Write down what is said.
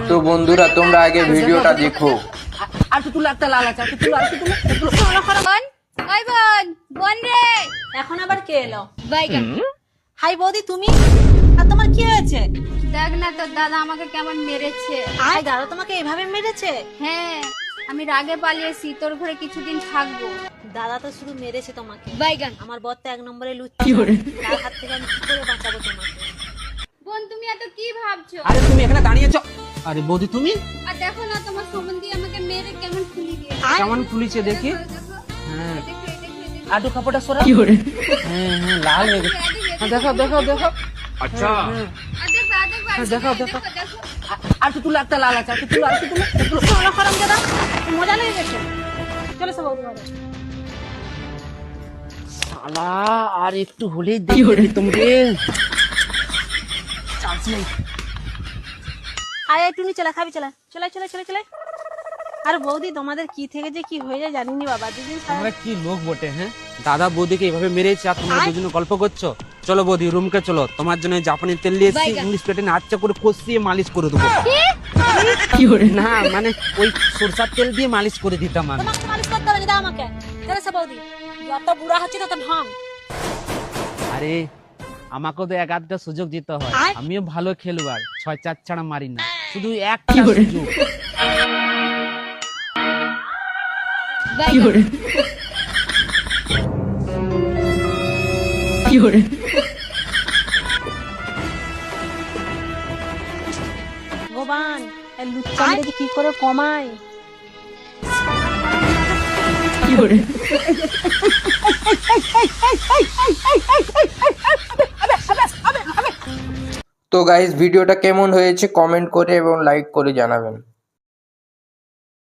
তো বন্ধুরা তোমরা আগে ভিডিওটা দেখো। আর তো তুলা একটা লাল আছে, আর তো তুলা বোন, ওই বোন, বোন রে। এখন আবার কে এলো? বাইগান। হাই বৌদি, তুমি? আর তোমার কি হয়েছে? দেখ না তোর দাদা আমাকে কেমন মেরেছে। আয়, দাদা তোমাকে এভাবে মেরেছে? হ্যাঁ, আমি রাগে পালিয়েছি, তোর ঘরে কিছুদিন থাকবো। দাদা তো শুধু মেরেছে তোমাকে। বাইগান। আমার বর তো 1 নম্বরে লুচ্ছি। তার হাত থেকে আমি কি করে বাঁচাবো তোমাকে? বোন তুমি এত কি ভাবছো? আরে তুমি এখানে দাঁড়িয়েছো? আরে বৌদি তুমি আর দেখো না তোমার সম্বন্ধী আমাকে মেরে কেমন খুলি দিয়েছে। কেমন ফুলিছে দেখি। হ্যাঁ, দেখো, এই দেখো, এই দেখো। আটু কাপড়টা সরা। হ্যাঁ হ্যাঁ, লাল হয়ে গেছে। হ্যাঁ, দেখো দেখো দেখো। আচ্ছা আর দেখো, আর দেখো, আর দেখো, দেখো, দেখো। দেখো। আর তো তুলা একটা লাল আছে, আর তো তুলা চলো খরম দাদা, মজা লেগে গেছে। চলো সব বৌদি ঘরে। শালা আর একটু হলেই দেখে দিতাম রে। চান্স নেই। আয় একটু নি চলা, খাবি চলা, চলে চলে চলে চলে। আর বৌদি তোমাদের কি থেকে যে কি হয়ে যায় জানিনি বাবা, দুদিন তোমরা কি লোক বটে। হ্যাঁ, দাদা বৌদিকে এইভাবে মেরেছে আর তোমরা দুজনে গল্প করছো। চলো বৌদি রুমকে চলো, তোমার জন্য জাপানি তেল নিয়ে এসেছি, ইংলিশ প্লেটে আচ্ছা করে কষিয়ে মালিশ করে দেবো। না মানে ওই সরষার তেল দিয়ে মালিশ করে দিতাম আমি। তোমাকে মালিশ করতে হবে না, দাও আমাকে। চলো সব বৌদি, যত বুড়া হচ্ছে তত ঢং। আরে আমাকেও তো এক আধটা সুযোগ দিতে হয়, আমিও ভালো খেলোয়াড়, 6-4 ছাড়া মারি না, শুধু একটা সুযোগ। ভগবান, এই লুচ্চাদের যে কি করে কমায়। তো গাইস ভিডিওটা কেমন হয়েছে কমেন্ট করে এবং লাইক করে জানাবেন।